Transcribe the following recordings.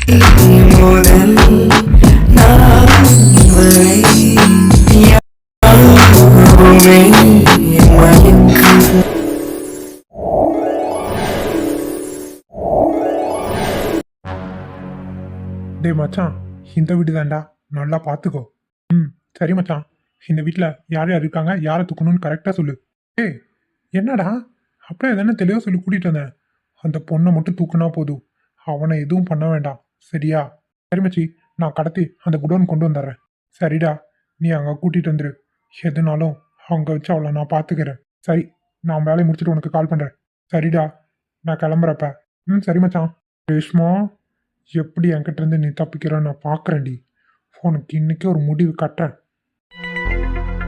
முதல் நான் வரை யாருமே மயக்கம். டேய் மச்சான், இந்த வீடு தான்டா, நல்லா பார்த்துக்கோ. ம், சரி மச்சான். இந்த வீட்டில் யார் யார் இருக்காங்க, யாரை தூக்கணும்னு கரெக்டாக சொல்லு. ஏய், என்னடா அப்படியே எதனா தெளிவாக சொல்லி கூட்டிகிட்டு வந்தேன். அந்த பொண்ணை மட்டும் தூக்குனா போதும், அவனை எதுவும் பண்ண வேண்டாம், சரியா? சரி மச்சி, நான் கடத்தி அந்த குடோன் கொண்டு வந்துடுறேன். சரிடா, நீ அங்கே கூட்டிகிட்டு வந்துரு. எதுனாலும் அங்கே வச்சு அவளை நான் பார்த்துக்கிறேன். சரி, நான் வேலையை முடிச்சுட்டு உனக்கு கால் பண்ணுறேன். சரிடா, நான் கிளம்புறப்ப. ம், சரி மச்சான். ரேஷ்மா, எப்படி என்கிட்ட இருந்து நீ தப்பிக்கிறன்னு நான் பார்க்குறேன்டி. உனக்கு இன்னைக்கு ஒரு முடிவு கட்டுறேன்.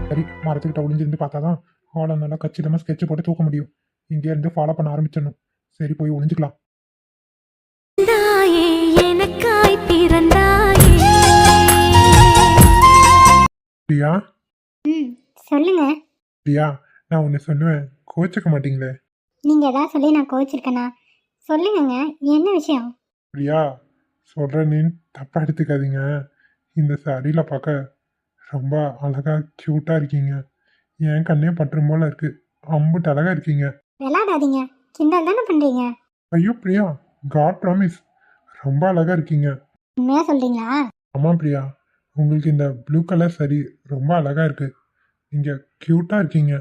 சரி, மரத்துக்கிட்ட ஒளிஞ்சிருந்து பார்த்தாதான் ஆளை நல்லா கச்சிதமாக ஸ்கெட்ச் போட்டு தூக்க முடியும். இங்கே இருந்து ஃபாலோ பண்ண ஆரம்பிச்சிடணும். சரி, போய் ஒளிஞ்சுக்கலாம். தாயே எனக்காய் பிறந்தாயே. பிரியா, ம், சொல்லுங்க. பிரியா, நான் ஒன்று சொன்னுவேன், கோச்சிக்க மாட்டீங்களே? நீங்க ஏதாவது சொல்லி நான் கோச்சிருக்கேனா? சொல்லுங்கங்க, என்ன விஷயம்? பிரியா, சொல்கிறேன்னு தப்பாக எடுத்துக்காதீங்க. இந்த சாரியில் பார்க்க ரொம்ப அழகாக க்யூட்டாக இருக்கீங்க. என் கண்ணே பற்றும் போல இருக்கு. அம்புட்டு அழகாக இருக்கீங்க. விளையாடாதீங்க, கிண்டல் தானே பண்றீங்க. ஐயோ பிரியா, காட் ப்ராமிஸ், ரொம்ப அழகாக இருக்கீங்க. உண்மையா சொல்றீங்களா? ஆமாம் பிரியா, உங்களுக்கு இந்த ப்ளூ கலர் சரி ரொம்ப அழகாக இருக்கு. நீங்கள் க்யூட்டாக இருக்கீங்க.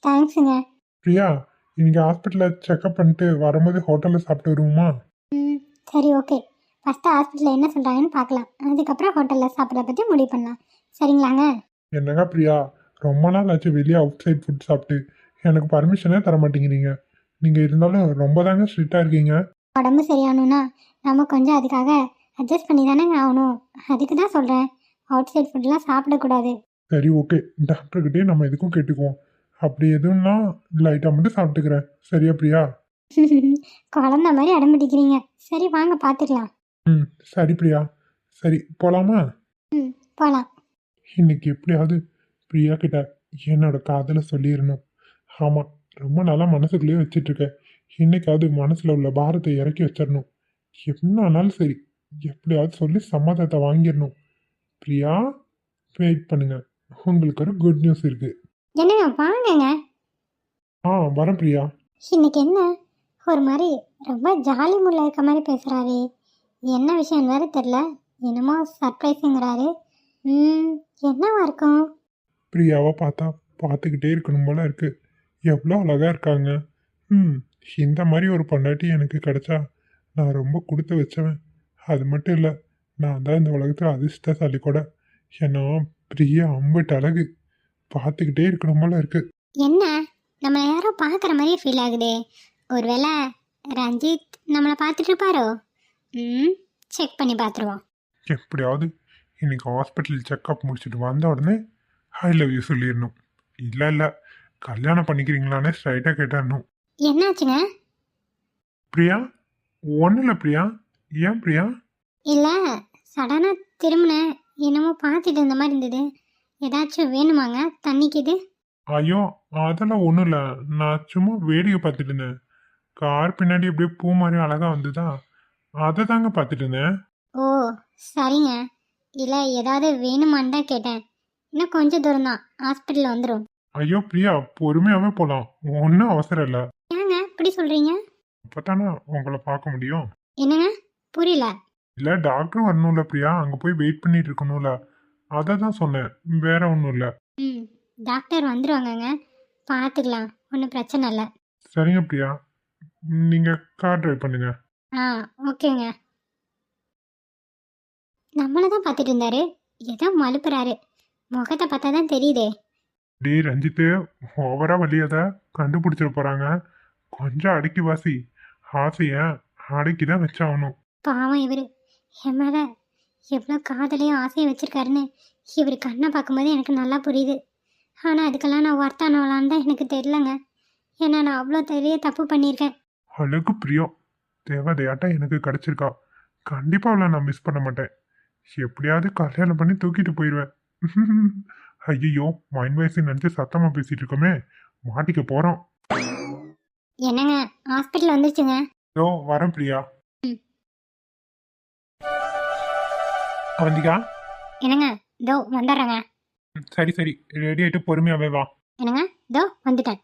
தேங்க்ஸுங்க. பிரியா, இன்னைக்கு ஹாஸ்பிட்டலில் செக்அப் பண்ணிட்டு வரும்போது ஹோட்டலில் சாப்பிட்டு வருவோமா? ம், சரி, ஓகே. ஃபஸ்ட்டு ஹாஸ்பிட்டலில் என்ன சொல்கிறாங்கன்னு பார்க்கலாம். அதுக்கப்புறம் ஹோட்டலில் சாப்பிட்றத பற்றி முடிவு பண்ணலாம். சரிங்களாங்க? என்னங்க பிரியா, ரொம்ப நாள் ஆச்சு வெளியே அவுட் சைட் ஃபுட் சாப்பிட்டு. எனக்கு பர்மிஷனே தர மாட்டேங்கிறீங்க. நீங்கள் இருந்தாலும் ரொம்ப தாங்க ஸ்ட்ரிக்டாக இருக்கீங்க. உடம்பு சரியாகணும்னா நம்ம கொஞ்சம் அதுக்காக அட்ஜஸ்ட் பண்ணி தானேங்க ஆகணும். அதுக்கு தான் சொல்கிறேன், அவுட் சைட் ஃபுட்லாம் சாப்பிடக்கூடாது. சரி, ஓகே. டாக்டர்கிட்டே நம்ம எதுக்கும் கேட்டுக்குவோம். அப்படி எதுவும்னா லைட்டாக மட்டும் சாப்பிட்டுக்கிறேன். சரியா பிரியா? குழந்த மாதிரி அடம்பிடிக்கிறீங்க. சரி, வாங்க பார்த்துக்கலாம். ம், சரி பிரியா. சரி, போகலாமா? ம், போகலாம். இன்னைக்கு எப்படியாவது பிரியா கிட்ட என்னோட காதலை சொல்லிடணும். ஆமாம், ரொம்ப நாளாக மனசுக்குள்ளேயே வச்சிட்ருக்கேன். இன்னைக்காவது மனசில் உள்ள பாரத்தை இறக்கி வச்சிடணும். என்ன ஆனாலும் சரி, எப்படியாவது சொல்லி சம்மதத்தை வாங்கிடணும். பிரியா, வெயிட் பண்ணுங்க, உங்களுக்கு ஒரு குட் நியூஸ் இருக்கு. என்னங்க, வாங்கங்க. வரேன் பிரியா. இன்னைக்கு என்ன ஒரு மாதிரி ரொம்ப ஜாலி மூடில் இருக்க மாதிரி பேசுகிறாரு. என்ன விஷயம் வேறு தெரில. என்னமோ சர்ப்ரைஸுங்கிறாரு. என்னவா இருக்கும்? பிரியாவை பார்த்தா பார்த்துக்கிட்டே இருக்கணும் போல இருக்கு. எவ்வளோ அழகாக இருக்காங்க. ம், இந்த மாதிரி ஒரு பொண்டாட்டி எனக்கு கிடைச்சா நான் ரொம்ப கொடுத்து வச்சவன். அது மட்டும் இல்லை, நான் தான் இந்த உலகத்தில் அதிர்ஷ்டசாலி கூட. ஏன்னா பிரியா அம்பட்டு அழகு. பார்த்துக்கிட்டே இருக்கணும் போல இருக்கு. என்ன, நம்மளை யாரோ பார்க்குற மாதிரியே ஃபீல் ஆகுதே. ஒருவேளை ரஞ்சித் நம்மளை பார்த்துட்டு இருப்பாரோ? செக் பண்ணி பார்த்துருவோம். எப்படியாவது இன்னைக்கு ஹாஸ்பிட்டல் செக்அப் முடிச்சுட்டு வந்த உடனே ஐ லவ் யூ சொல்லிடணும். இல்லை, கல்யாணம் பண்ணிக்கிறீங்களான்னு ஸ்ட்ரைட்டாக கேட்டாடணும். என்னாச்சுங்க? பிரியா, ஒன்றும் இல்லை பிரியா. ஏன் பிரியா? இல்லை, சடனாக திரும்பினேன், என்னமோ பார்த்துட்டு இருந்த மாதிரி இருந்தது. ஏதாச்சும் வேணுமாங்க தண்ணிக்கு? இது ஐயோ, அதெல்லாம் ஒன்றும் இல்லை. நான் சும்மா வேடிக்கை பார்த்துட்டு இருந்தேன். கார் பின்னாடி அப்படியே பூ மாதிரி அழகாக வந்துதா, அதை தாங்க பார்த்துட்டு இருந்தேன். ஓ, சரிங்க. இல்லை, ஏதாவது வேணுமான்னு தான் கேட்டேன். இன்னும் கொஞ்சம் தூரம் தான், ஹாஸ்பிட்டலில் வந்துடும். ஐயோ பிரியா, பொறுமையாகவே போகலாம், ஒன்றும் அவசரம் இல்லை. ஏங்க இப்படி சொல்கிறீங்க? அப்போ தானே உங்களை பார்க்க முடியும். என்னங்க, புரியல. இல்லை, டாக்டரும் வரணும்ல பிரியா, அங்கே போய் வெயிட் பண்ணிட்டு இருக்கணும்ல, அதை தான் சொன்னேன், வேற ஒன்றும் இல்லை. டாக்டர் வந்துடுவாங்கங்க, பார்த்துக்கலாம், ஒன்றும் பிரச்சனை இல்லை. சரிங்க பிரியா, நீங்கள் கார் டிரைவ் பண்ணுங்க. ஓகேங்க. நம்மளை தான் பார்த்துட்டு இருந்தாரு, ஏதோ மழுப்புறாரு. முகத்தை பார்த்தா தான் தெரியுதே. டே ரஞ்சித்து, ஓவரா வழியதை கண்டுபிடிச்சிட போகிறாங்க. கொஞ்சம் அடக்கி வாசி. ஆசையை அடக்கி தான் வச்சாகணும். பாவம் இவர் என் மேலே எவ்வளோ காதலையும் ஆசையும் வச்சுருக்காருன்னு இவர் கண்ணை பார்க்கும்போது எனக்கு நல்லா புரியுது. ஆனால் அதுக்கெல்லாம் நான் ஒர்த்தானவளான்னு தான் எனக்கு தெரியலங்க. ஏன்னா நான் அவ்வளோ பெரிய தப்பு பண்ணியிருக்கேன். அழகு பிரியம் தேவதையாட்டா எனக்கு கிடைச்சிருக்கா. கண்டிப்பாக அவளை நான் மிஸ் பண்ண மாட்டேன். எப்படியாவது கல்யாணம் பண்ணி தூக்கிட்டு போயிடுவேன். ஐயோ, மைண்ட் வாய்ஸ் நினச்சி சத்தமாக பேசிட்டு இருக்கோமே, மாட்டிக்க போகிறோம். என்னங்க, ஹாஸ்பிட்டல் வந்துருச்சுங்க. வரேன் பிரியா. ம். அவந்திகா. என்னங்க இதோ வந்துடுறேங்க. சரி சரி, ரெடி ஆயிட்டு பொறுமையாவே வா. என்னங்க இதோ வந்துட்டேன்.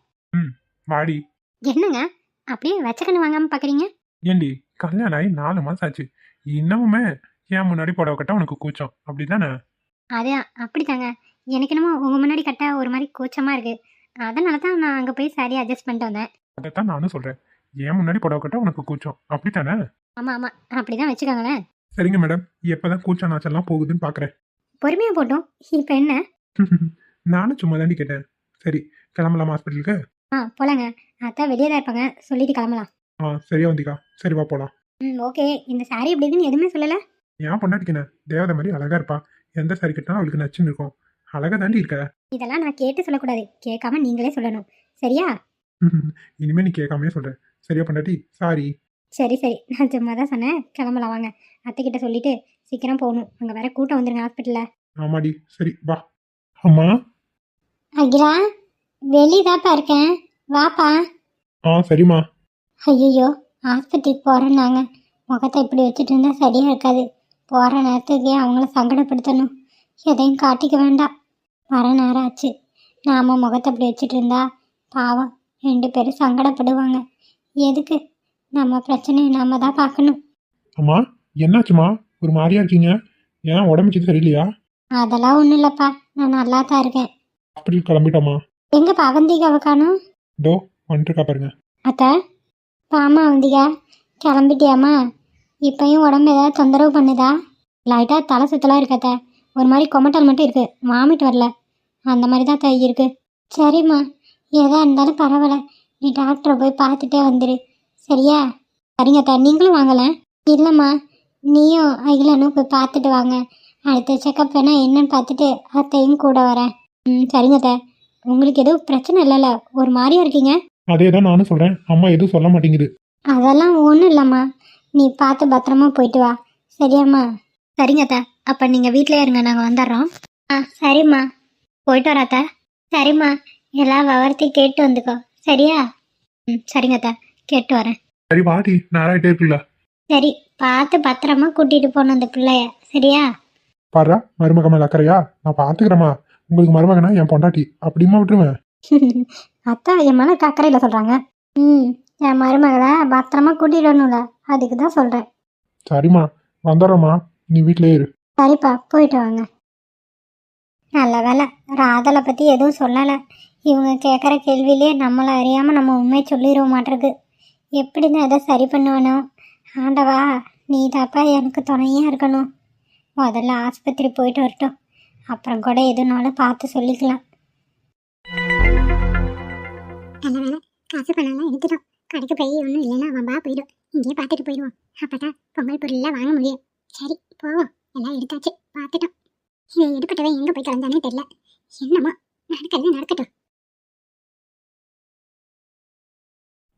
வாடி. என்னங்க அப்படியே வச்சக்கண்ணு வாங்காம பார்க்குறீங்க? ஏண்டி, கல்யாணம் ஆகி 4 மாசம் ஆச்சு, இன்னமுமே ஏன் முன்னாடி புடவை கட்ட உனக்கு கூச்சம் அப்படிதானே? அது அப்படித்தாங்க. எனக்கு என்னமோ உங்கள் முன்னாடி கட்ட ஒரு மாதிரி கூச்சமாக இருக்குது. அதனால தான் நான் அங்கே போய் சாரி அட்ஜஸ்ட் பண்ணிட்டு வந்தேன். அதைத்தான் நானும் சொல்றேன், ஏன் முன்னாடி புடவை கட்ட உனக்கு கூச்சம் அப்படித்தானே? ஆமாம் ஆமாம், அப்படி தான் வச்சுக்கோங்களேன். சரிங்க மேடம், எப்பதான் கூச்சம் நாச்செல்லாம் போகுதுன்னு பாக்குறேன். பொறுமையாக போட்டோம். இப்போ என்ன? நானும் சும்மா தாண்டி கேட்டேன். சரி, கிளம்பலாம் ஹாஸ்பிட்டலுக்கு. போலாங்க. அதான் வெளியே தான் இருப்பாங்க, சொல்லிட்டு கிளம்பலாம். சரியா வந்திக்கா, சரி வா போலாம். ஓகே. இந்த சாரி எப்படி இருக்குன்னு எதுவுமே சொல்லலை. ஏன் பொண்டாட்டிக்கு தேவதை மாதிரி அழகா இருப்பா, எந்த சாரி கட்டினாலும் அவளுக்கு நச்சுன்னு இருக்கும். அழகா தாண்டி இருக்க. இதெல்லாம் நான் கேட்டு சொல்லக்கூடாது, கேட்காம நீங்களே சொல்லணும். சரியா? இனிமே நீ கேட்காமே சொல்ற. சரியா பொண்டாட்டி? சாரி. சரி சரி, நான் சும்மா தான் சொன்னேன். கிளம்பலாம் வாங்க. அத்தைக்கிட்ட சொல்லிட்டு சீக்கிரம் போகணும், அங்கே வேற கூட்டம் வந்துருங்க ஹாஸ்பிட்டலில். ஆமாடி, சரி வா. அம்மா. அகிலா, வெளியதாப்பா இருக்கேன், வாப்பா. சரிம்மா. ஐயோ, ஆஸ்பத்திரிக்கு போகிறேன்னாங்க. முகத்தை இப்படி வச்சுட்டு இருந்தா சரியாக இருக்காது. போகிற நேரத்துக்கே அவங்கள சங்கடப்படுத்தணும். எதையும் காட்டிக்க வேண்டாம். வர நேரம் ஆச்சு. நாம் முகத்தை இப்படி வச்சுட்டு இருந்தா பாவம் 2 பேரும் சங்கடப்படுவாங்க. எதுக்கு? நம்ம பிரச்சனையை நாம தான் பார்க்கணும். அம்மா, என்னாச்சுமா? ஒரு மாதிரியா இருக்கீங்க, ஏன் உடம்புக்கு சரியில்லையா? அதெல்லாம் ஒன்றும் இல்லைப்பா, நான் நல்லா தான் இருக்கேன். ஹாஸ்பிட்டல் கிளம்பிட்டோமா? எங்கப்பா அவந்திகாவை காணோம்? டோ வந்துருக்கா பாருங்க. அத்தை, பாமா அவந்திகா, கிளம்பிட்டியாம்மா? இப்பயும் உடம்பு ஏதாவது தொந்தரவு பண்ணுதா? லைட்டாக தலை சுத்தலாம் இருக்கத்த, ஒரு மாதிரி கொமட்டல் மட்டும் இருக்குது, வாமிட் வரல, அந்த மாதிரி தான் தை இருக்குது. சரிம்மா, எதா இருந்தாலும் பரவாயில்ல, நீ டாக்டரை போய் பார்த்துட்டே வந்துடு, சரியா? சரிங்க அத்தை, நீங்களும் வாங்கலை? இல்லைம்மா, நீயும் அகிலனும் போய் பார்த்துட்டு வாங்க. அடுத்த செக்கப் வேணால் என்னன்னு பார்த்துட்டு அத்தையும் கூட வரேன். சரிங்க அத்தை. உங்களுக்கு எதுவும் பிரச்சனை இல்லைல்ல? ஒரு மாதிரியா இருக்கீங்க. அதே தான் நானும் சொல்றேன், அம்மா எதுவும் சொல்ல மாட்டேங்குது. அதெல்லாம் ஒன்றும் இல்லைம்மா, நீ பார்த்து பத்திரமா போயிட்டு வா, சரியாம்மா? சரிங்க அத்தை, அப்போ நீங்கள் வீட்டிலே இருங்க, நாங்கள் வந்துடுறோம். சரிம்மா, போயிட்டு வர அத்தை. சரிம்மா, எல்லா விவரத்தையும் கேட்டு வந்துக்கோ, சரியா? சரிங்க அத்தை, கேட்டு வரேன். சரி வாடி, நேராயிட்டே இருக்குல்ல. சரி, பார்த்து பத்திரமா கூட்டிகிட்டு போகணும் அந்த பிள்ளைய, சரியா? பாரு, மருமக மேல அக்கறையா? நான் பாத்துக்கிறேம்மா. உங்களுக்கு மருமகனா என் பொண்டாட்டி, அப்படிமா விட்டுருவேன். அத்தா என் மேலே அக்கறையில் சொல்கிறாங்க. என் மருமகளை பத்திரமா கூட்டிகிட்டு வரணும்ல, அதுக்கு தான் சொல்கிறேன். சரிம்மா, வந்துடுறோம்மா, நீ வீட்டிலே இரு. சரிப்பா, போயிட்டு வாங்க. நல்ல வேலை, ராதலை பற்றி எதுவும் சொல்லலை. இவங்க கேட்குற கேள்வியிலே நம்மளை அறியாமல் நம்ம உண்மையை சொல்லிடுவோம் மாட்டிருக்கு. எப்படி தான் எதை சரி பண்ணுவானோ? ஆண்டவா, நீ தாப்பா எனக்கு துணையாக இருக்கணும். முதல்ல ஆஸ்பத்திரி போயிட்டு வரட்டும், அப்புறம் கூட எதுனாலும் பார்த்து சொல்லிக்கலாம். நல்ல வேலை, காசு பணம்லாம் எடுத்துட்டோம். கடைக்கு போய் ஒன்றும் இல்லைன்னா வம்பா போயிடும், இங்கேயே பார்த்துட்டு போயிடுவோம். அப்போ தான் பொங்கல் பொருள்லாம் வாங்க முடியும். சரி போவோம், எல்லாம் எடுத்தாச்சு, பார்த்துட்டோம். இதை எடுப்பட்டவன் எங்கே போய் கலந்தானே தெரியல. என்னம்மா, நடக்கிறது நடக்கட்டும்.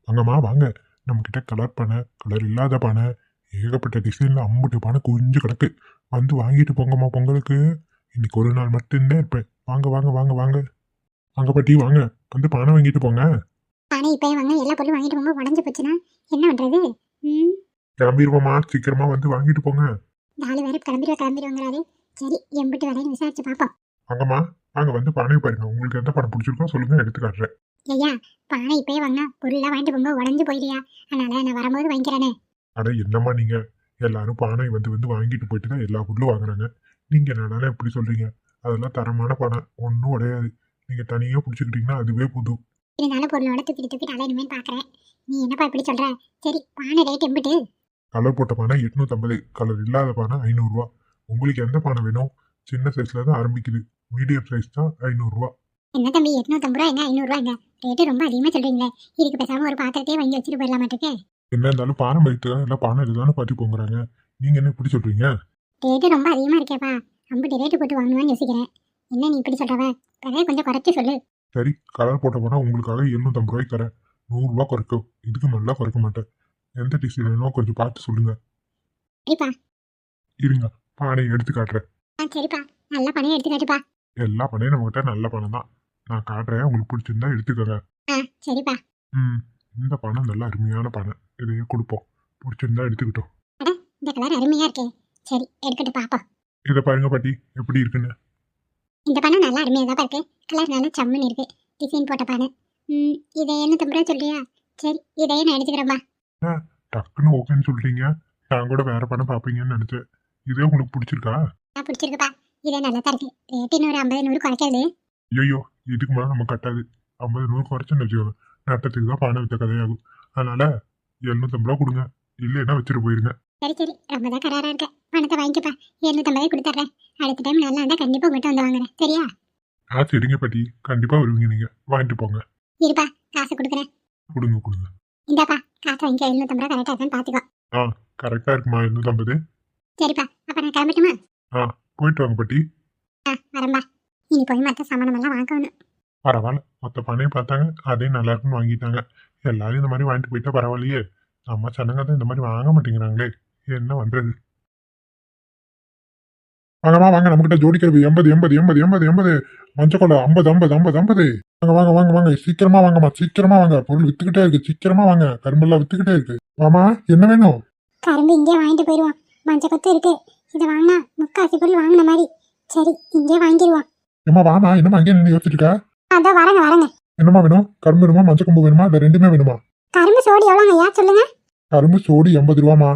வாங்கம்மா வாங்க, நம்ம கிட்ட கலர் பானை, கலர் இல்லாத பானை, ஏகப்பட்ட டிசைன்ல அம்புட்டு பானை குஞ்சு கிடக்கு. வந்து வாங்கிட்டு போங்கம்மா, பொங்கலுக்கு இன்னைக்கு ஒரு நாள் மட்டும்தான் இருப்பேன். வாங்க வாங்க வாங்க வாங்க வாங்க பாட்டி, வாங்க வந்து பானை வாங்கிட்டு போங்க. பானை இப்போ வாங்க, எல்லா பொருளும் வாங்கிட்டு போங்க. உடஞ்சி போச்சுன்னா என்ன பண்ணுறது? கிளம்பிடுவோம்மா, சீக்கிரமா வந்து வாங்கிட்டு போங்க. நாலு வேறு கிளம்பிடுவாங்கிறாரு. சரி, எம்பிட்டு வேலைன்னு விசாரிச்சு பார்ப்போம். வாங்கம்மா வாங்க, வந்து பானையை பாருங்க, உங்களுக்கு எந்த பானை பிடிச்சிருக்கோ சொல்லுங்க, எடுத்து காட்டுறேன். ஐயா, பானை இப்போயே வாங்க, பொருளாக வாங்கிட்டு போங்க, உடஞ்சி போயிடுயா, அதனால நான் வரும்போது வாங்கிக்கிறேனே. அட என்னம்மா நீங்க, எல்லாரும் பானை வந்து வந்து வாங்கிட்டு போயிட்டு தான் எல்லா பொருளும் வாங்குறாங்க. நீங்க என்னடா இப்படி சொல்றீங்க? அதெல்லாம் தரமான பானை, ஒன்றும் உடையாது. நீங்க தனியா பிடிச்சிக்கிட்டீங்கன்னா அதுவே புது. இருந்தாலும் பொருளோட தூக்கிட்டு அலையணுமே பார்க்குறேன். நீ என்னப்பா இப்படி சொல்ற? சரி, பானை ரேட் எம்பிட்டு? கலர் போட்ட பானை 850, கலர் இல்லாத பானை 500 ரூபா. உங்களுக்கு எந்த பானை வேணும்? சின்ன சைஸ்ல தான் ஆரம்பிக்குது, மீடியம் சைஸ் தான் 500 ரூபா. என்ன தம்பி, 850 ரூபா எங்க 500 ரூபாங்க? ரேட்டு ரொம்ப அதிகமாக சொல்றீங்களே. இதுக்கு பேசாம ஒரு பாத்திரத்தையே வாங்கி வச்சுட்டு போயிடலாம் மாட்டேங்க. என்ன இருந்தாலும் பாரம்பரியத்துக்காக எல்லாம் பானை இதுதானே பார்த்து போங்கிறாங்க, நீங்க என்ன இப்படி சொல்றீங்க? ரேட்டு ரொம்ப அதிகமாக இருக்கேப்பா, அம்பிட்டு ரேட்டு போட்டு வாங்கணும்னு யோசிக்கிறேன். என்ன நீ இப்படி சொல்றவ? விலையை கொஞ்சம் குறைச்சி சொல்லு. சரி, கலர் போட்ட பானை உங்களுக்காக 750 ரூபாய்க்கு தரேன். 100 ரூபா குறைக்கும், இதுக்கு நல்லா குறைக்க மாட்டேன். எந்த டிஷ் வேணும் கொஞ்சம் பார்த்து சொல்லுங்க. சரிப்பா, இருங்க, பானையை எடுத்து காட்டுறேன். சரிப்பா, நல்ல பணையை எடுத்து காட்டுப்பா. எல்லா பானையும் நம்மகிட்ட நல்ல பானை தான், நான் காட்டுறேன், உங்களுக்கு பிடிச்சிருந்தா எடுத்துக்கோங்க. சரிப்பா. இந்த பானை நல்ல அருமையான பானை, இதையே கொடுப்போம், பிடிச்சிருந்தா எடுத்துக்கிட்டோம். இந்த கலர் அருமையா இருக்கே. சரி, எடுக்கட்டு பாப்பா. இதை பாருங்க பாட்டி எப்படி இருக்குன்னு. இந்த பானை நல்லா அருமையாக தான் இருக்கு. கலர் நல்லா சம்முன்னு இருக்கு. டிசைன் போட்ட பானை. இதை என்ன தம்புறா சொல்றியா? சரி இதையே நான் எடுத்துக்கிறேன்பா. டக்குன்னு ஓகேன்னு சொல்றீங்க. நான் கூட வேற படம் பார்ப்பீங்கன்னு நினைச்சேன். இதே உங்களுக்கு பிடிச்சிருக்கா? பிடிச்சிருக்குப்பா. இதே நல்லா தான் இருக்கு. ரேட்டு இன்னொரு 50-100 குறைக்காது. ஐயோ இதுக்கு மேலே நம்ம கட்டாது. 50-100 குறைச்சுன்னு வச்சுக்கோங்க. நட்டத்துக்கு தான் பானை வித்த கதையாகும். அதனால 750 ரூபா கொடுங்க, இல்லைன்னா வச்சுட்டு போயிருங்க. சரி சரி ரொம்ப தான் கராரா இருக்க. பணத்தை வாங்கிக்கப்பா. 750 கொடுத்துட்றேன். அடுத்த டைம் நல்லா இருந்தால் கண்டிப்பாக உங்கள்கிட்ட வந்து வாங்குறேன். சரியா? சரிங்க பாட்டி, கண்டிப்பா வருவீங்க. நீங்க வாங்கிட்டு போங்க. இருப்பா காசு கொடுக்குறேன். கொடுங்க கொடுங்க. இந்தாப்பா காசு வாங்கிக்க. 750 ரூபா கரெக்டாக இருக்கான்னு பார்த்துக்கோ. கரெக்டா இருக்குமா 750? சரிப்பா அப்போ நான் கிளம்பட்டுமா? போயிட்டு வாங்க பாட்டி. வரம்பா. இனி போய் மற்ற சாமானமெல்லாம் வாங்கணும். பரவாயில்ல, மொத்த பானையை பார்த்தாங்க, அதே நல்லா இருக்குன்னு வாங்கிட்டாங்க. எல்லாரும் இந்த மாதிரி வாங்கிட்டு போயிட்டா பரவாயில்லையே. நம்ம சனங்க தான் இந்த மாதிரி வாங்க மாட்டேங்கிறாங்களே, என்ன பண்றது? வாங்கம்மா வாங்க, நம்மகிட்ட ஜோடிக்கிறது 80 மஞ்சக்கொள்ள 50 வாங்க வாங்க வாங்க வாங்க, சீக்கிரமா வாங்கம்மா, சீக்கிரமா வாங்க. பொருள் வித்துக்கிட்டே இருக்கு, சீக்கிரமா வாங்க. கரும்பெல்லாம் வித்துக்கிட்டே இருக்கு. வாமா, என்ன வேணும்? கரும்பு இங்கே வாங்கிட்டு போயிடுவோம். மஞ்சள் கொத்து இருக்கு. இதை வாங்கினா முக்காசி பொருள் வாங்கின மாதிரி. சரி இங்கே வாங்கிடுவோம். ஏமா வாமா, என்னமா அங்கே நின்று யோசிச்சுட்டு இருக்க? அதான் வரங்க. என்னமா வேணும்? கரும்பு வேணுமா, மஞ்சள் கொம்பு வேணுமா, இல்லை ரெண்டுமே வேணுமா? கரும்பு சோடி எவ்வளோங்கய்யா சொல்லுங்க. கரும்பு சோடி 80 ரூபாமா,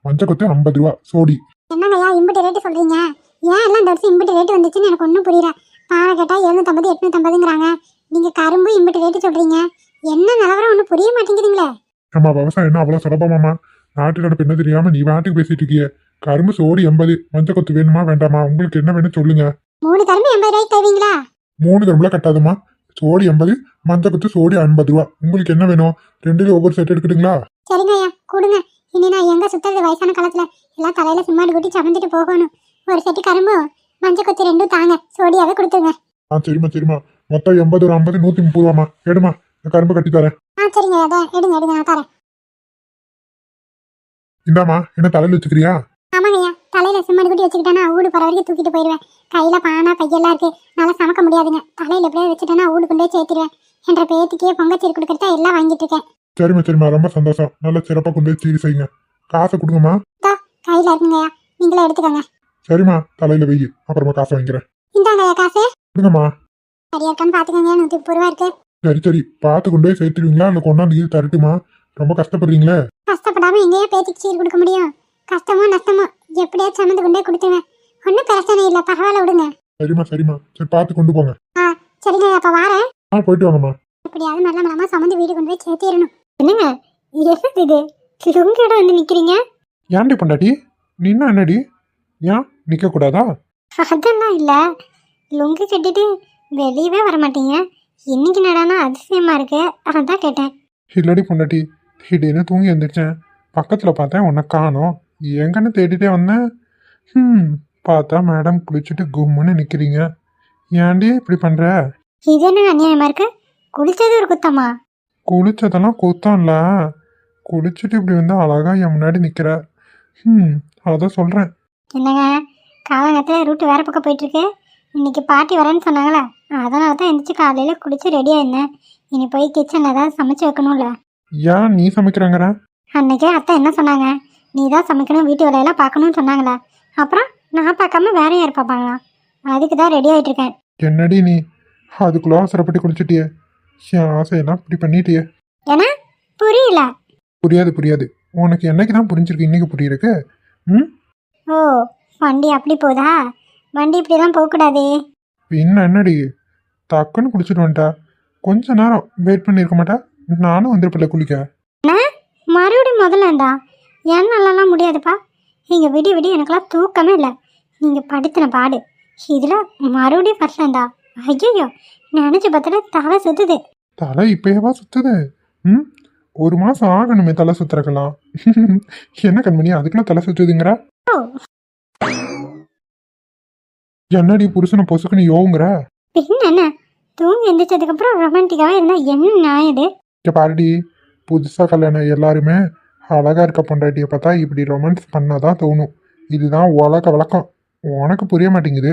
மஞ்சள் கொத்து 50 ரூபா சோடி. என்னங்கய்யா இம்பிட்டு ரேட்டு சொல்றீங்க? ஏன் எல்லாம் இந்த வருஷம் இம்பிட்டு ரேட்டு வந்துச்சுன்னு எனக்கு ஒன்றும் புரியல. பானை கேட்டால் 750 850ங்கிறாங்க. நீங்க கரும்பு இம்பிட்டு ரேட்டு சொல்றீங்க. என்ன நிலவரம் ஒன்றும் புரிய மாட்டேங்கிறீங்களே. ஆமா, விவசாயம் என்ன அவ்வளோ சுலபமாமா? நாட்டு நடப்பு என்ன தெரியாம நீ வாட்டுக்கு பேசிட்டு இருக்கிய. கரும்பு சோடி 80, மஞ்சள் கொத்து வேணுமா வேண்டாமா? உங்களுக்கு என்ன வேணும் சொல்லுங்க. 3 கரும்பு 80 ரூபாய்க்கு தருவீங்களா? 3 கரும்புல கட்டாதுமா. சோடி 80, மஞ்சள் கொத்து சோடி 50 ரூபா. உங்களுக்கு என்ன வேணும்? ரெண்டுலயும் ஒவ்வொரு செட் எடுக்கட்டுங்களா? சரிங்கய்யா கொடுங்க. இனி நான் எங்க சுத்துறது? வயசான காலத்துல எல்லாம் தலையில சும்மாடி கூட்டி சமந்துட்டு போகணும். ஒரு செட்டு கரும்பு மஞ்சள் கொத்து 2 தாங்க, சோடியாவே கொடுத்துருங்க. சரிம்மா. மொத்தம் 80 ஒரு 50 130 ரூபாமா. எடுமா, கரும்பு கட்டி தரேன். சரிங்க அதான் எடுங்க நான் தரேன். இந்தாமா, என்ன தலையில வச்சுக்கிறியா? ஆமாங்கய்யா, தலையில சும்மாடி கூட்டி வச்சுக்கிட்டேன்னா ஊடு போற வரைக்கும் தூக்கிட்டு போயிடுவேன். கையில பானை பையெல்லாம் இருக்கு, நல்லா சமைக்க முடியாதுங்க. தலையில எப்படியே வச்சுட்டேன்னா ஊடு கொண்டே சேர்த்திடுவேன். என்ற பேத்திக்கே பொங்கச்சீர் கொடுக்கறதா எல்லாம் வாங்கிட்டு இருக்கேன். சரிம்மா, ரொம்ப சந்தோஷம். நல்லா சிறப்பா கொண்டு போய் சீரி செய்யுங்க. காசை கொடுங்கம்மா. கையில இருக்குங்கய்யா, நீங்களே எடுத்துக்கோங்க. சரிம்மா, தலையில வெயி, அப்புறமா காசை வாங்கிக்கிறேன். இந்தாங்கய்யா காசு. கொடுங்கம்மா. சரியா இருக்கான்னு பாத்துக்கோங்க. 130 ரூபா இருக்கு. சரி பார்த்து கொண்டு போய் சேர்த்துடுவீங்களா, இல்லை கொண்டாந்து இது தரட்டுமா? ரொம்ப கஷ்டப்படுறீங்களே. கஷ்டப்படாம எங்கேயா பேத்திக்கு சீர் கொடுக்க முடியும்? கஷ்டமோ நஷ்டமோ எப்படியா சமந்து கொண்டே கொடுத்துருவேன். ஒன்றும் பிரச்சனை இல்லை, பரவாயில்ல விடுங்க. சரிம்மா. சரி பார்த்து கொண்டு போங்க. சரிங்க அப்ப வாரேன். போயிட்டு வாங்கம்மா. எப்படியாவது நல்ல மலமா சமந்து வீடு கொண்டு போய் சேர்த்திடணும். என்னங்க இது உங்க இடம் வந்து நிக்கிறீங்க? ஏன்டி பொண்டாட்டி, நின்னா என்னடி? ஏன் நிக்க கூடாதா? அதெல்லாம் இல்ல, லுங்கி கட்டிட்டு வெளியவே வர மாட்டீங்க. இன்னைக்கு நடானா அதிசயமா இருக்கு, அதான் கேட்டேன். இல்லடி பொண்டாட்டி, திடீர்னு தூங்கி எழுந்திரிச்சேன். பக்கத்துல பார்த்தேன், உன்னை காணோம். எங்கன்னு தேடிட்டே வந்தேன். பார்த்தா மேடம் குளிச்சுட்டு கும்முன்னு நிக்கிறீங்க. ஏன்டி இப்படி பண்ற? இது என்ன அநியாயமா இருக்கு? குளிச்சது ஒரு குத்தமா? குளிச்சதெல்லாம் குத்தம் இல்ல, குளிச்சுட்டு இப்படி வந்து அழகா என் முன்னாடி நிக்கிற. அதான் சொல்றேன். என்னங்க காலங்கத்தில் ரூட்டு வேற பக்கம் போயிட்டு இருக்கு. இன்னைக்கு பாட்டி வரேன்னு சொன்னாங்களே, அதனால தான் எந்திரிச்சு காலையில குளிச்சு ரெடியா இருந்தேன். இனி போய் கிச்சன் ஏதாவது சமைச்சு வைக்கணும்ல. ஏன் நீ சமைக்கிறாங்கற? அன்னைக்கே அத்தை என்ன சொன்னாங்க? நீ தான் சமைக்கணும், வீட்டு வேலையெல்லாம் பார்க்கணும்னு சொன்னாங்களா? அப்புறம் நான் பார்க்காம வேற யார் பார்ப்பாங்களா? அதுக்கு தான் ரெடி ஆயிட்டு இருக்கேன். என்னடி நீ அதுக்குள்ள அவசரப்பட்டு குளிச்சுட்டியே, என் ஆசையெல்லாம் இப்படி பண்ணிட்டியே. ஏன்னா புரியல. புரியாது. உனக்கு என்னைக்கு தான் புரிஞ்சிருக்கு, இன்னைக்கு புரியிருக்கு. ஓ வண்டி அப்படி போதா? வண்டி இப்படிலாம் போகக்கூடாது. பின்ன என்னடி, டக்குன்னு குளிச்சுட்டு வந்துட்டா. கொஞ்ச நேரம் வெயிட் பண்ணியிருக்க மாட்டா? நானும் வந்துருப்பில்ல குளிக்க. மறுபடியும் முதல்லண்டா? என்னாலலாம் முடியாதுப்பா. இங்கே விடிய எனக்கெல்லாம் தூக்கமே இல்லை. நீங்கள் படுத்தின பாடு இதில் மறுபடியும் ஃபர்ஸ்ட்லண்டா. ஐயோ நினச்சி பார்த்துட்டு தலை சுற்றுது. தலை இப்பயவா சுத்துது? 1 மாசம் ஆகணுமே தலை சுத்துறக்கலாம். என்ன கண்மணி அதுக்குள்ள தலை சுத்துதுங்கிற? என்னடி புருஷனை பொசுக்குன்னு யோங்குற? பின்ன என்ன, தூங்கி எந்திரிச்சதுக்கப்புறம் ரொமான்டிக்காக இருந்தால் என்ன நியாயது? பாருடி, புதுசாக கல்யாணம் எல்லாருமே அழகா இருக்க பொண்டாட்டியை பார்த்தா இப்படி ரொமான்ஸ் பண்ணாதான் தோணும். இதுதான் உலக வழக்கம். உனக்கு புரிய மாட்டேங்குது.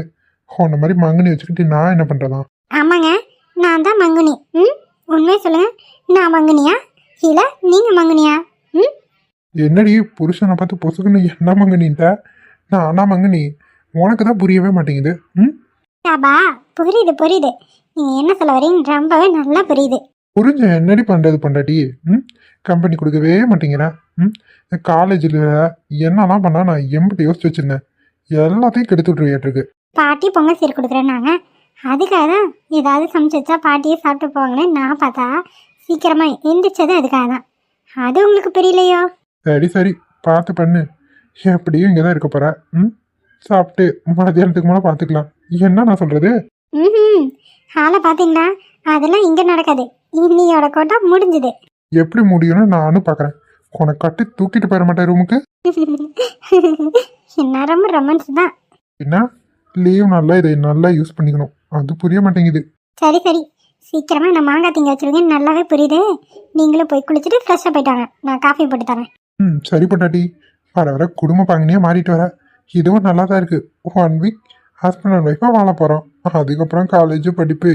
உன்ன மாதிரி மங்குனி வச்சுக்கிட்டு நான் என்ன பண்றதா? ஆமாங்க, நான் தான் மங்குனி. உண்மையை சொல்லுங்க, நான் மங்குனியா இல்லை நீங்கள் மங்குனியா? என்னடி புருஷனை பார்த்து பொசுக்குன்னு என்ன மங்குனின்ட்ட? நானா மங்குனி? உனக்கு தான் புரியவே மாட்டேங்குது. ம் ஷாபா, புரியுது புரியுது. நீங்கள் என்ன சொல்ல வரீங்க ரொம்பவே நல்லா புரியுது. புரிஞ்ச என்னடி பண்ணுறது பொண்டாட்டி? ம் கம்பெனி கொடுக்கவே மாட்டேங்கிறேன். ம் காலேஜில் என்னெல்லாம் பண்ணால் நான் எம்பிட்டு யோசிச்சு வச்சுருந்தேன், எல்லாத்தையும் கெடுத்து விட்டுருவியாட்டிருக்கு. பாட்டி பொங்கல் சீர் கொடுக்குறேன்னாங்க, அதுக்காக தான் ஏதாவது சமைச்சு வச்சா பாட்டியே சாப்பிட்டு போவாங்களேன்னு நான் பார்த்தா சீக்கிரமாக எந்திரிச்சது அதுக்காக தான். அது உங்களுக்கு புரியலையோ? சரி சரி, பார்த்து பண்ணு. எப்படியும் இங்கே தான் இருக்க போகிறேன். ம் சாப்பிட்டு மத்தியானத்துக்கு மேலே பார்த்துக்கலாம். என்ன நான் சொல்கிறது? ம் ஆளை பார்த்தீங்களா? அதெல்லாம் இங்கே நடக்காது. இன்னியோட கோட்டா முடிஞ்சுது. எப்படி முடியும்னு நானும் பார்க்குறேன். உனக்கு கட்டி தூக்கிட்டு போயிட மாட்டேன் ரூமுக்கு. ரொம்ப ரொமான்ஸ் தான். என்ன லீவ் நல்லா இதை நல்லா யூஸ் பண்ணிக்கணும், அது புரிய மாட்டேங்குது. சரி சரி, சீக்கிரமாக நான் மாங்காய் திங்க வச்சிருக்கேன்னு நல்லாவே புரியுது. நீங்களும் போய் குளிச்சுட்டு ஃப்ரெஷ்ஷாக போயிட்டாங்க, நான் காஃபி போட்டு தரேன். ம் சரி பொண்டாட்டி, வர வர குடும்ப பாங்கனே மாறிட்டு வர. இதுவும் நல்லா தான் இருக்குது. 1 வீக் ஹஸ்பண்ட் அண்ட் ஒய்ஃபாக வாழ போகிறோம். அதுக்கப்புறம் காலேஜ் படிப்பு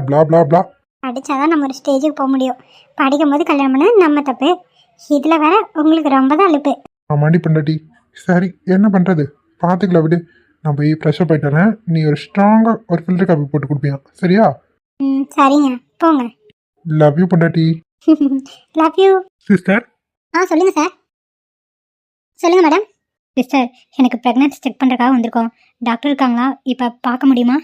பிளா பிளா பிளா. படித்தாதான் நம்ம ஒரு ஸ்டேஜுக்கு போக முடியும். படிக்கும் போது கல்யாணம் பண்ண நம்ம தப்பு. இதில் வேற உங்களுக்கு ரொம்ப தான் அலுப்பு. ஆமாண்டி பொண்டாட்டி. சரி என்ன பண்ணுறது, பார்த்துக்கலாம் விடு. நான் போய் ஃப்ரெஷ்ஷாக போயிட்டுறேன். நீ ஒரு ஸ்ட்ராங்காக ஒரு ஃபில்டர் காப்பி போட்டு கொடுப்பியா? சரியா? ம் சரிங்க, போங்க. லவ் யூ பொண்டாட்டி. Love you sister. சொல்லுங்கள் சார். சொல்லுங்கள் மேடம். சிஸ்டர், எனக்கு ப்ரெக்னன்சி செக் பண்ணுறதுக்காக வந்திருக்கோம். டாக்டர் இருக்காங்களா? இப்போ பார்க்க முடியுமா?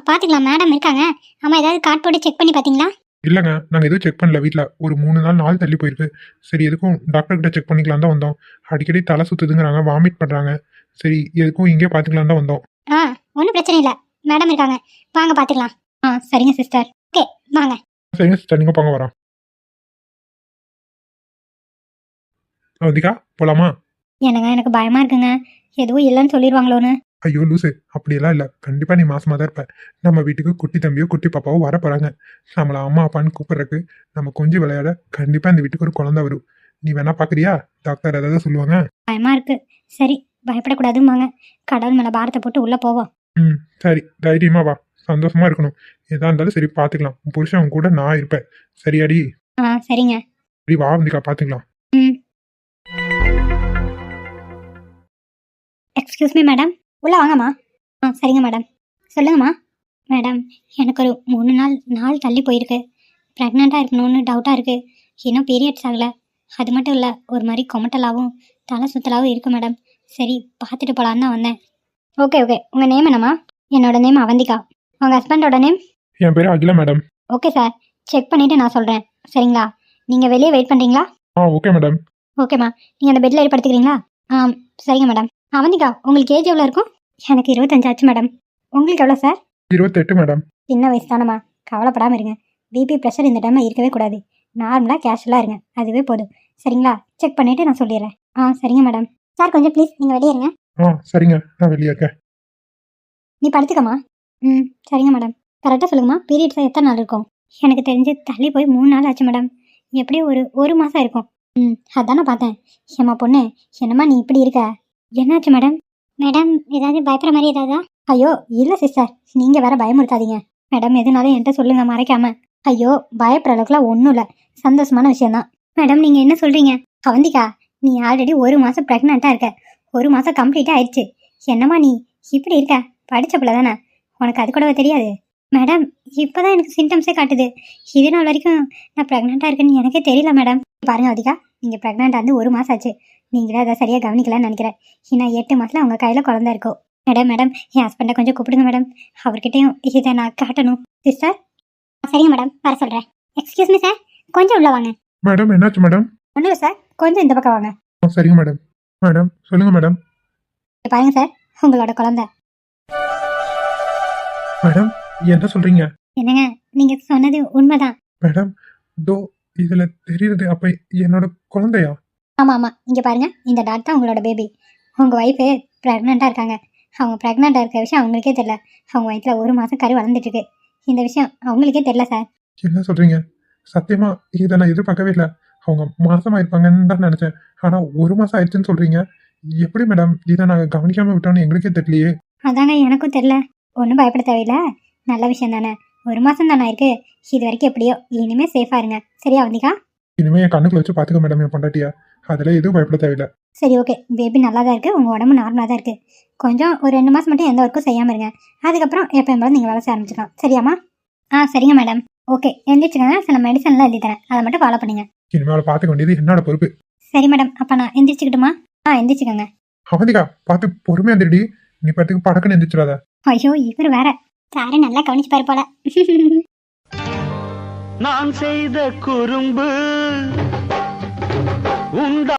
பார்த்துக்கலாம், மேடம் இருக்காங்க. ஆமாம், ஏதாவது கார்டு போட்டு செக் பண்ணி பார்த்தீங்களா? இல்லைங்க, நாங்கள் எதுவும் செக் பண்ணல. வீட்டில் ஒரு 3 நாள் தள்ளி போயிருக்கு. சரி எதுக்கும் டாக்டர்கிட்ட செக் பண்ணிக்கலாம் தான் வந்தோம். அடிக்கடி தலை சுற்றுதுங்கிறாங்க, வாமிட் பண்ணுறாங்க. சரி எதுக்கும் இங்கே பார்த்துக்கலாம் தான் வந்தோம். ஒன்றும் பிரச்சனை இல்லை, மேடம் இருக்காங்க, வாங்க பார்த்துக்கலாம். சரிங்க சிஸ்டர். ஓகே வாங்க. சரிங்க சிஸ்டர், நீங்கள் போங்க, வரோம். அவதிகா போகலாமா? எனக்கு பயமாக இருக்குங்க, எதுவும் இல்லைன்னு சொல்லிடுவாங்களோன்னு. ஐயோ லூசு, அப்படியெல்லாம் இல்லை. கண்டிப்பாக நீ மாசமாக தான் இருப்ப. நம்ம வீட்டுக்கு குட்டி தம்பியோ குட்டி பாப்பாவோ வர போகிறாங்க. நம்மளை அம்மா அப்பான்னு கூப்பிட்றக்கு, நம்ம கொஞ்சம் விளையாட கண்டிப்பாக இந்த வீட்டுக்கு ஒரு குழந்தை வரும். நீ வேணா பார்க்குறியா? டாக்டர் ஏதாவது சொல்லுவாங்க. பயமாக இருக்கு. சரி, பயப்படக்கூடாதும்பாங்க. கடவுள் மேலே பாரத்தை போட்டு உள்ளே போவோம். ம் சரி, தைரியமா வா, சந்தோஷமா இருக்கணும். எதா இருந்தாலும் சரி பார்த்துக்கலாம். உன் புருஷன் கூட நான் இருப்பேன். சரியாடி? சரிங்க. சரி வா வந்திக்கா, பார்த்துக்கலாம். எக்ஸ்கியூஸ் மீ மேடம், உள்ளே வாங்கம்மா. சரிங்க மேடம். சொல்லுங்கம்மா. மேடம், எனக்கு ஒரு 3 நாள் தள்ளி போயிருக்கு. ப்ரெக்னெண்ட்டாக இருக்கணும்னு டவுட்டாக இருக்குது. இன்னும் பீரியட்ஸ் ஆகலை. அது மட்டும் இல்லை, ஒரு மாதிரி கொமட்டலாகவும் தலை சுத்தலாகவும் இருக்குது மேடம். சரி பார்த்துட்டு போகலான்னு தான் வந்தேன். ஓகே உங்கள் நேம் என்னம்மா? என்னோட நேம் அவந்திகா. உங்கள் ஹஸ்பண்டோட நேம்? என் பேர் Akila madam. Okay sir, check பண்ணிவிட்டு நான் சொல்கிறேன். சரிங்களா? நீங்கள் வெளியே வெயிட் பண்ணுறீங்களா? Okay madam. ஓகேம்மா, நீங்கள் அந்த பெட்டில் ஏற்படுத்திக்கிறீங்களா? சரிங்க மேடம். அவந்திகா, உங்களுக்கு ஏஜ் எவ்வளோ இருக்கும்? எனக்கு 25 ஆச்சு மேடம். உங்களுக்கு எவ்வளோ சார்? 28 மேடம். சின்ன வயசு தானம்மா, கவலைப்படாமல் இருங்க. பிபி ப்ரெஷர் இந்த டைமில் இருக்கவே கூடாது. நார்மலாக கேஷுவலாக இருங்க, அதுவே போதும். சரிங்களா? செக் பண்ணிவிட்டு நான் சொல்லிடுறேன். சரிங்க மேடம். சார் கொஞ்சம் ப்ளீஸ் நீங்கள் வெளியே இருங்க. சரிங்க, நான் வெளியே இருக்கேன். நீ படுத்துக்கம்மா. சரிங்க மேடம். கரெக்டாக சொல்லுங்கம்மா, பீரியட்ஸாக எத்தனை நாள் இருக்கும்? எனக்கு தெரிஞ்சு தள்ளி போய் 3 நாள் ஆச்சு மேடம். எப்படியும் ஒரு மாதம் இருக்கும். அதான் நான் பார்த்தேன். ஏம்மா பொண்ணு, என்னம்மா நீ இப்படி இருக்க? என்னாச்சு மேடம்? மேடம், ஏதாவது பயப்படுற மாதிரி ஏதாவதா? ஐயோ இல்லை சிஸ்டர், நீங்கள் வேற பயமுறுத்தாதீங்க. மேடம் எதுனாலும் என்கிட்ட சொல்லுங்க, மறைக்காம. ஐயோ பயப்படுற அளவுக்குலாம் ஒன்றும் இல்லை, சந்தோஷமான விஷயம்தான். மேடம் நீங்கள் என்ன சொல்கிறீங்க? அவந்திகா, நீ ஆல்ரெடி 1 மாதம் ப்ரெக்னெண்ட்டாக இருக்க. 1 மாதம் கம்ப்ளீட்டாக ஆயிடுச்சு. என்னம்மா நீ இப்படி இருக்க? படித்த பிள்ளை தானே, உனக்கு அது கூடவே தெரியாது? மேடம் இப்போ தான் எனக்கு சிம்டம்ஸே காட்டுது. இது நாள் வரைக்கும் நான் ப்ரெக்னெண்ட்டாக இருக்கேன்னு எனக்கே தெரியல மேடம். பாருங்க அவதிகா, நீங்கள் ப்ரெக்னெண்ட் வந்து 1 மாதம் ஆச்சு. நீங்களே அதை சரியாக கவனிக்கலான்னு நினைக்கிறேன். இன்னும் 8 மாதத்தில் உங்கள் கையில் குழந்தை இருக்கும். மேடம் என் ஹஸ்பண்டை கொஞ்சம் கூப்பிடுங்க மேடம், அவர்கிட்டையும் இதை நான் காட்டணும். சிஸ்டர்? சரிங்க மேடம், வர சொல்கிறேன். எக்ஸ்கியூஸ் மீ சார், கொஞ்சம் உள்ள வாங்க. மேடம் என்னாச்சு மேடம்? ஒன்றும் இல்லை சார், கொஞ்சம் இந்த பக்கம் வாங்க. சரிங்க மேடம். மேடம் சொல்லுங்க மேடம். பாருங்க சார், உங்களோட குழந்தை. மேடம் என்ன சொல்றீங்க? என்னங்க, நீங்கள் சொன்னது உண்மைதான். மேடம் தோ இதுல தெரியுது, அப்ப என்னோட குழந்தையா? ஆமாம், இங்கே பாருங்கள், இந்த டாட் தான் உங்களோட பேபி. உங்கள் ஒய்ஃபு ப்ரெக்னெண்ட்டாக இருக்காங்க. அவங்க ப்ரெக்னெண்ட்டாக இருக்க விஷயம் அவங்களுக்கே தெரில. அவங்க வயிற்றில் 1 மாதம் கரு வளர்ந்துட்டுருக்கு. இந்த விஷயம் அவங்களுக்கே தெரில சார். என்ன சொல்றீங்க? சத்தியமா இதை நான் எதிர்பார்க்கவே இல்லை. அவங்க மாசமா இருப்பாங்கன்னு தான் நினைச்சேன். ஆனா 1 மாசம் ஆயிடுச்சுன்னு சொல்றீங்க. எப்படி மேடம் இதை நாங்கள் கவனிக்காம விட்டோம்னு எங்களுக்கே தெரியலையே. அதாங்க எனக்கும் தெரில. ஒன்றும் பயப்பட தேவையில்லை, நல்ல விஷயம் தானே. 1 மாதம் தானே இருக்கு. இது வரைக்கும் எப்படியோ, இனிமேல் சேஃபாக இருங்க. சரியா அவந்திகா? இனிமே என் கண்ணுக்குள்ள வச்சு பாத்துக்க மேடம் என் பொண்டாட்டியா. அதுல எதுவும் பயப்பட தேவையில்லை. சரி ஓகே, பேபி நல்லா தான் இருக்குது, உங்கள் உடம்பு நார்மலாக தான் இருக்குது. கொஞ்சம் ஒரு 2 மாதம் மட்டும் எந்த ஒர்க்கும் செய்யாமல் இருங்க. அதுக்கப்புறம் எப்போ இருந்தாலும் நீங்கள் வேலை செய்ய ஆரம்பிச்சுக்கலாம். சரியாம்மா? சரிங்க மேடம். ஓகே, எந்திரிச்சுக்கோங்க. சில மெடிசன்லாம் எழுதி தரேன், அதை மட்டும் ஃபாலோ பண்ணுங்க. இனிமேல் பார்த்துக்க வேண்டியது என்னோட பொறுப்பு. சரி மேடம், அப்போ நான் எந்திரிச்சுக்கிட்டுமா? எந்திரிச்சுக்கோங்க. அவந்திகா பார்த்து பொறுமையா எந்திரடி. நீ பார்த்துக்கு படக்குன்னு எந்திரிச்சிடாத. ஐயோ, இவர் வேற சாரு நல்லா கவனிச்சுப்பாரு போல. நான் செய்த குறும்பு உண்டா